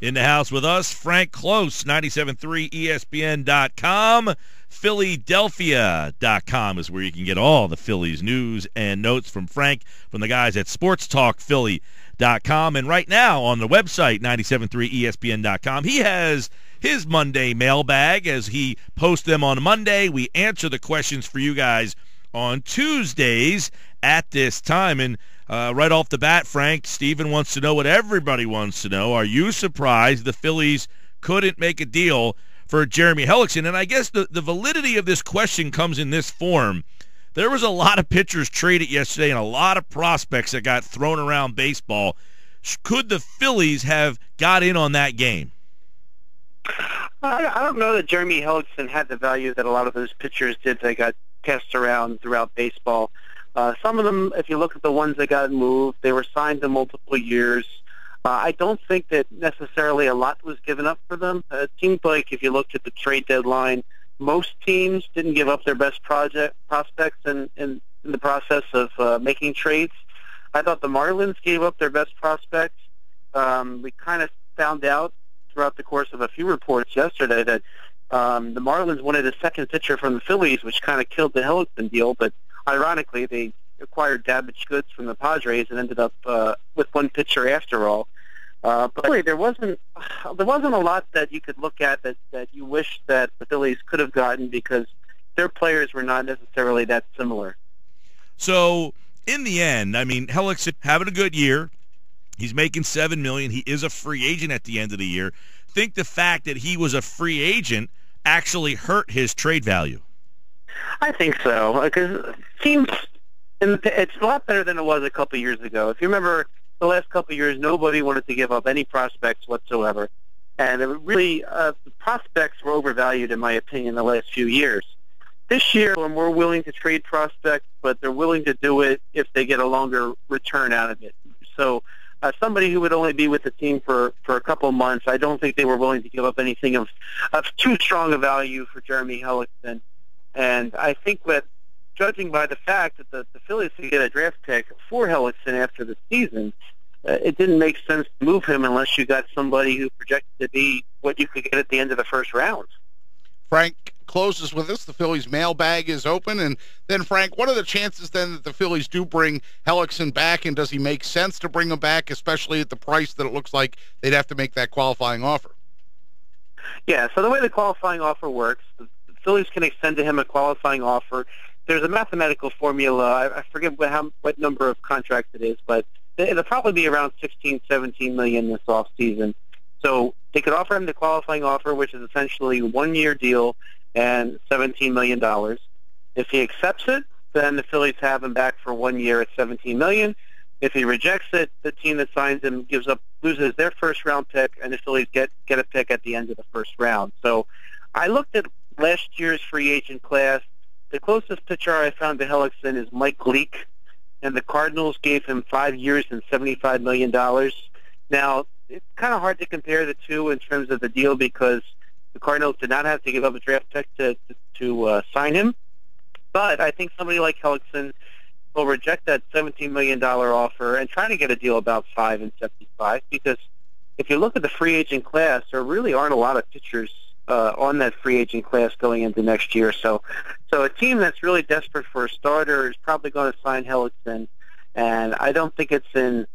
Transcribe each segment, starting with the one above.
In the house with us, Frank Klose, 97.3 ESPN.com. Philadelphia.com is where you can get all the Phillies news and notes from Frank, from the guys at sportstalkphilly.com. And right now on the website, 97.3 ESPN.com, he has his Monday mailbag. As he posts them on Monday, we answer the questions for you guys on Tuesdays at this time. And right off the bat, Frank, Steven wants to know what everybody wants to know. Are you surprised the Phillies couldn't make a deal for Jeremy Hellickson? And I guess the validity of this question comes in this form. There was a lot of pitchers traded yesterday and a lot of prospects that got thrown around baseball. Could the Phillies have got in on that game? I don't know that Jeremy Hellickson had the value that a lot of those pitchers did that got passed around throughout baseball. Some of them, if you look at the ones that got moved, they were signed to multiple years. I don't think that necessarily a lot was given up for them. It seemed like if you looked at the trade deadline, most teams didn't give up their best prospects in the process of making trades. I thought the Marlins gave up their best prospects. We kind of found out throughout the course of a few reports yesterday that the Marlins wanted a second pitcher from the Phillies, which kind of killed the Hellickson deal, but ironically, they acquired damaged goods from the Padres and ended up with one pitcher after all. But really, there wasn't a lot that you could look at that you wish that the Phillies could have gotten, because their players were not necessarily that similar. So, in the end, I mean, Hellickson having a good year. He's making $7 million. He is a free agent at the end of the year. Think the fact that he was a free agent actually hurt his trade value? I think so, because it's a lot better than it was a couple of years ago. If you remember, the last couple of years, nobody wanted to give up any prospects whatsoever. And it really, the prospects were overvalued, in my opinion, the last few years. This year, they're more willing to trade prospects, but they're willing to do it if they get a longer return out of it. So somebody who would only be with the team for a couple of months, I don't think they were willing to give up anything of too strong a value for Jeremy Hellickson. And I think that, judging by the fact that the Phillies could get a draft pick for Hellickson after the season, it didn't make sense to move him unless you got somebody who projected to be what you could get at the end of the first round. Frank Klose is with us. The Phillies mailbag is open. And then, Frank, what are the chances then that the Phillies do bring Hellickson back, and does he make sense to bring him back, especially at the price that it looks like they'd have to make that qualifying offer? Yeah, so the way the qualifying offer works, the Phillies can extend to him a qualifying offer. There's a mathematical formula. I forget what number of contracts it is, but it'll probably be around $16, $17 million this offseason. So they could offer him the qualifying offer, which is essentially a one-year deal and $17 million. If he accepts it, then the Phillies have him back for 1 year at $17 million. If he rejects it, the team that signs him loses their first-round pick, and the Phillies get a pick at the end of the first round. So I looked at last year's free agent class. The closest pitcher I found to Hellickson is Mike Leake, and the Cardinals gave him 5 years and $75 million. Now, it's kind of hard to compare the two in terms of the deal, because the Cardinals did not have to give up a draft pick to sign him. But I think somebody like Hellickson will reject that $17 million offer and try to get a deal about 5 and 75, because if you look at the free agent class, there really aren't a lot of pitchers on that free agent class going into next year. So a team that's really desperate for a starter is probably going to sign Hellickson, and I don't think it's in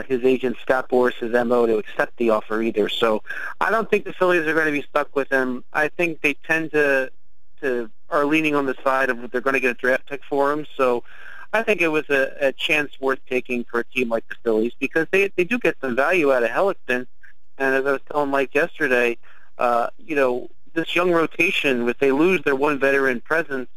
his agent Scott Boris's MO to accept the offer either. So I don't think the Phillies are going to be stuck with him. I think they tend to are leaning on the side of they're going to get a draft pick for him. So I think it was a chance worth taking for a team like the Phillies, because they do get some value out of Hellickson. And as I was telling Mike yesterday, this young rotation, if they lose their one veteran presence,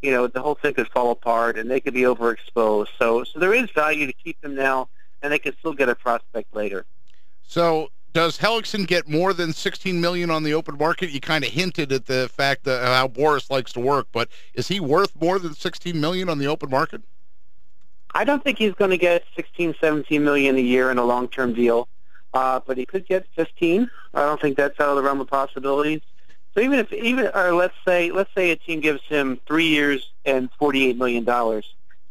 the whole thing could fall apart and they could be overexposed. So there is value to keep them now, and they can still get a prospect later. So does Hellickson get more than $16 million on the open market? You kind of hinted at the fact that how Boris likes to work, but is he worth more than $16 million on the open market? I don't think he's going to get $16, $17 million a year in a long-term deal, but he could get 15. I don't think that's out of the realm of possibilities. So let's say a team gives him 3 years and $48 million.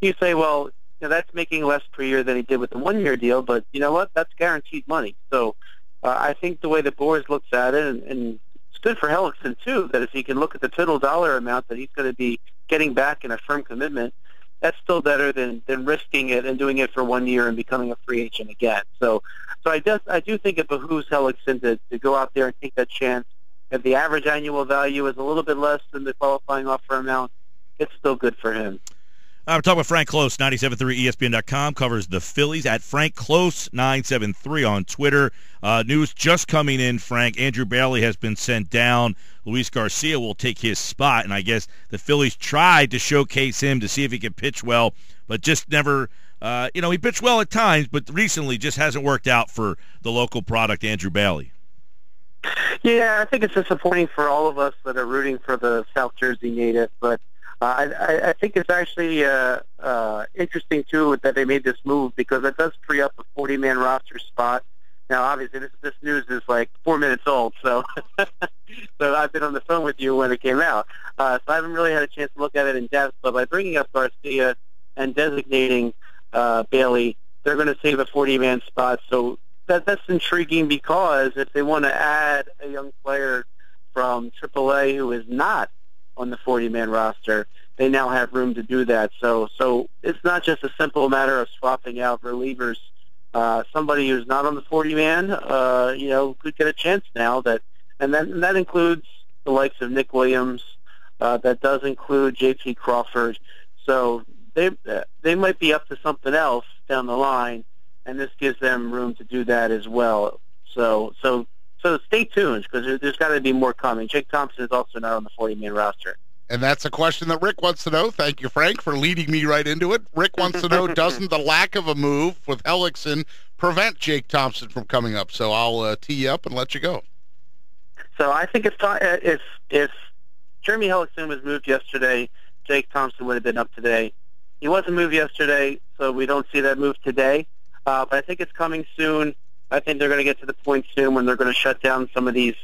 You say, well, that's making less per year than he did with the 1 year deal, but you know what? That's guaranteed money. So I think the way the board looks at it, and it's good for Hellickson too, that if he can look at the total dollar amount that he's going to be getting back in a firm commitment, that's still better than risking it and doing it for 1 year and becoming a free agent again. So I do think it behooves Hellickson to go out there and take that chance. If the average annual value is a little bit less than the qualifying offer amount, it's still good for him. I'm talking with Frank Klose, 97.3 ESPN.com, covers the Phillies at Frank Klose 973 on Twitter. News just coming in, Frank. Andrew Bailey has been sent down. Luis Garcia will take his spot, and I guess the Phillies tried to showcase him to see if he could pitch well, but just never, he pitched well at times, but recently just hasn't worked out for the local product, Andrew Bailey. Yeah, I think it's disappointing for all of us that are rooting for the South Jersey native, but I think it's actually interesting, too, that they made this move because it does free up a 40-man roster spot. Now, obviously, this news is like 4 minutes old, so so I've been on the phone with you when it came out. So I haven't really had a chance to look at it in depth, but by bringing up Garcia and designating Bailey, they're going to save a 40-man spot. So that's intriguing because if they want to add a young player from AAA who is not on the 40-man roster, they now have room to do that. So it's not just a simple matter of swapping out relievers. Somebody who's not on the 40-man, could get a chance now. And that includes the likes of Nick Williams. That does include J.P. Crawford. So they might be up to something else down the line, and this gives them room to do that as well. So stay tuned because there's got to be more coming. Jake Thompson is also not on the 40-man roster. And that's a question that Rick wants to know. Thank you, Frank, for leading me right into it. Rick wants to know, doesn't the lack of a move with Hellickson prevent Jake Thompson from coming up? So I'll tee you up and let you go. So I think if Jeremy Hellickson was moved yesterday, Jake Thompson would have been up today. He wasn't moved yesterday, so we don't see that move today. But I think it's coming soon. I think they're going to get to the point soon when they're going to shut down some of these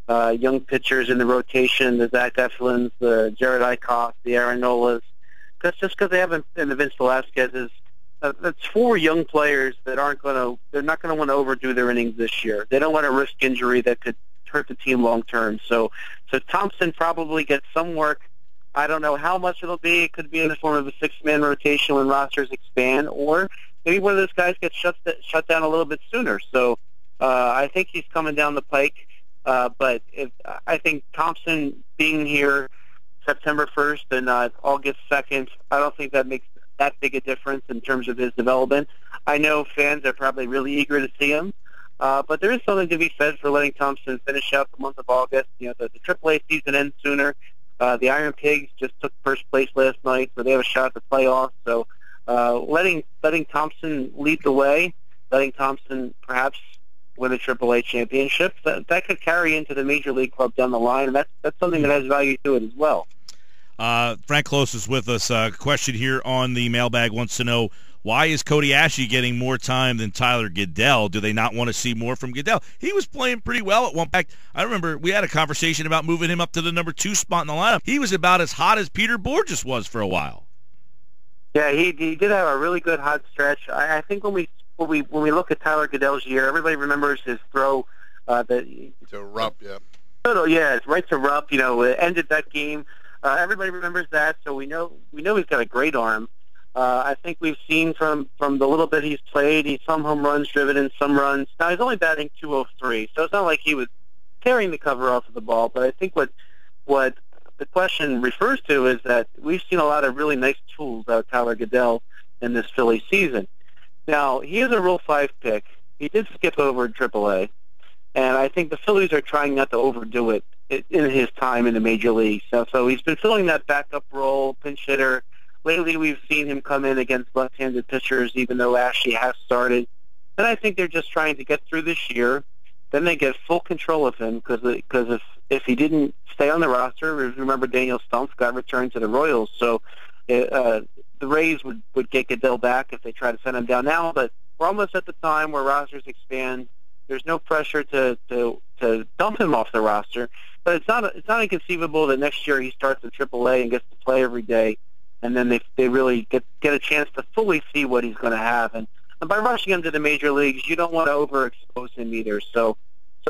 young pitchers in the rotation, the Zach Eflins, the Jared Eichhoff, the Aaron Nolas. Because they haven't, and the Vince Velasquez's. That's 4 young players that they're not going to want to overdo their innings this year. They don't want to risk injury that could hurt the team long term. So Thompson probably gets some work. I don't know how much it'll be. It could be in the form of a 6-man rotation when rosters expand, or maybe one of those guys gets shut down a little bit sooner. So I think he's coming down the pike. But I think Thompson being here September 1st and August 2nd, I don't think that makes that big a difference in terms of his development. I know fans are probably really eager to see him, but there is something to be said for letting Thompson finish out the month of August. The AAA season ends sooner. The Iron Pigs just took first place last night, so they have a shot at the playoffs. So letting Thompson lead the way, letting Thompson perhaps win a AAA championship, that could carry into the major league club down the line, and that's something that has value to it as well. Frank Klose is with us. Question here on the mailbag wants to know, why is Cody Ashley getting more time than Tyler Goeddel? Do they not want to see more from Goeddel? He was playing pretty well at one point. I remember we had a conversation about moving him up to the number 2 spot in the lineup. He was about as hot as Peter Borges was for a while. Yeah, he did have a really good hot stretch. I think when we look at Tyler Goodell's year, everybody remembers his throw to Rupp, yeah. Yeah, it's right to Rupp. It ended that game. Everybody remembers that, so we know he's got a great arm. I think we've seen from the little bit he's played, he's some home runs driven in, some runs. Now he's only batting .203, so it's not like he was tearing the cover off of the ball. But I think what the question refers to is that we've seen a lot of really nice tools out of Tyler Goeddel in this Phillies season. Now, he is a Rule 5 pick. He did skip over in AAA, and I think the Phillies are trying not to overdo it in his time in the major league. So he's been filling that backup role, pinch hitter. Lately, we've seen him come in against left-handed pitchers, even though Ashley has started. And I think they're just trying to get through this year. Then they get full control of him because if he didn't stay on the roster, remember Daniel Stumpf got returned to the Royals. So the Rays would get Goeddel back if they try to send him down now. But we're almost at the time where rosters expand. There's no pressure to dump him off the roster. But it's not inconceivable that next year he starts in AAA and gets to play every day. And then they really get a chance to fully see what he's going to have. And by rushing him to the major leagues, you don't want to overexpose him either. So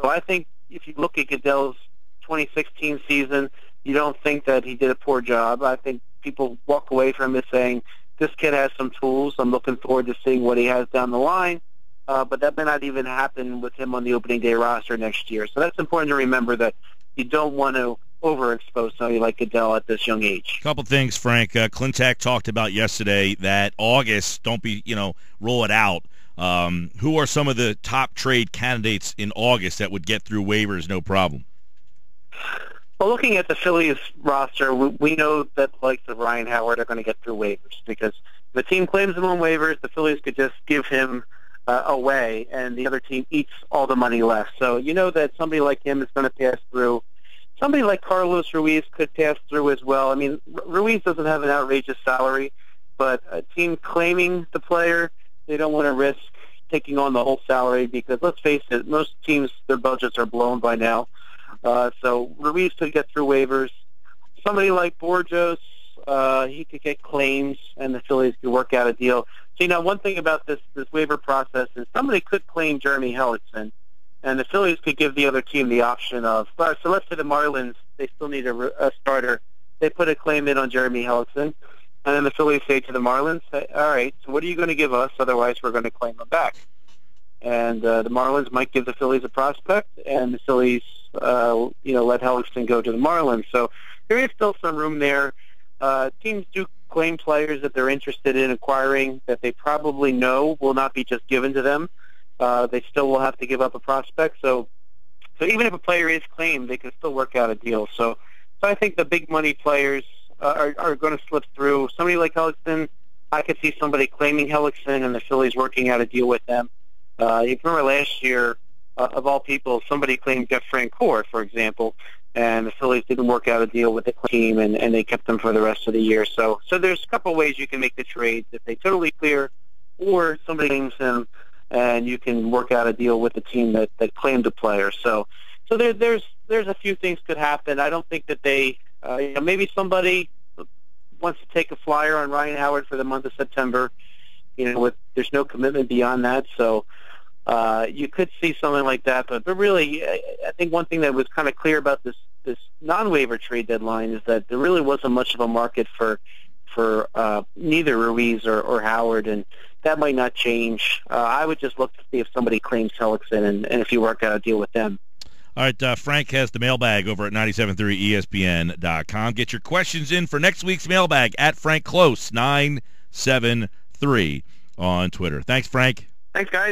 So I think if you look at Goodell's 2016 season, you don't think that he did a poor job. I think people walk away from it saying, this kid has some tools. I'm looking forward to seeing what he has down the line. But that may not even happen with him on the opening day roster next year. So that's important to remember, that you don't want to overexpose somebody like Goodell at this young age. Couple things, Frank. Clintac talked about yesterday that August, don't be, roll it out. Who are some of the top trade candidates in August that would get through waivers no problem? Well, looking at the Phillies roster, we know that the likes of Ryan Howard are going to get through waivers, because if the team claims him on waivers, the Phillies could just give him away, and the other team eats all the money left. So you know that somebody like him is going to pass through. Somebody like Carlos Ruiz could pass through as well. I mean, Ruiz doesn't have an outrageous salary, but a team claiming the player, they don't want to risk taking on the whole salary, because let's face it, most teams, their budgets are blown by now. So Ruiz could get through waivers. Somebody like Borges, he could get claims, and the Phillies could work out a deal. So, one thing about this waiver process is somebody could claim Jeremy Hellickson, and the Phillies could give the other team the option of, so let's say the Marlins, they still need a starter. They put a claim in on Jeremy Hellickson, and then the Phillies say to the Marlins, all right, so what are you going to give us? Otherwise, we're going to claim him back. And the Marlins might give the Phillies a prospect, and the Phillies, let Hellickson go to the Marlins. So there is still some room there. Teams do claim players that they're interested in acquiring that they probably know will not be just given to them. They still will have to give up a prospect. So even if a player is claimed, they can still work out a deal. So I think the big money players are going to slip through. Somebody like Hellickson, I could see somebody claiming Hellickson and the Phillies working out a deal with them. You remember last year, of all people, somebody claimed Jeff Francoeur, for example, and the Phillies didn't work out a deal with the team, and they kept them for the rest of the year. So there's a couple ways you can make the trade. If they totally clear, or somebody claims him, and you can work out a deal with the team that claimed the player. So there's a few things could happen. I don't think that they maybe somebody wants to take a flyer on Ryan Howard for the month of September. There's no commitment beyond that. So you could see something like that. But really, I think one thing that was kind of clear about this non-waiver trade deadline is that there really wasn't much of a market for neither Ruiz or Howard, and that might not change. I would just look to see if somebody claims Hellickson and if you work out a deal with them. All right, Frank has the mailbag over at 973ESPN.com. Get your questions in for next week's mailbag at Frank Klose 973 on Twitter. Thanks, Frank. Thanks, guys.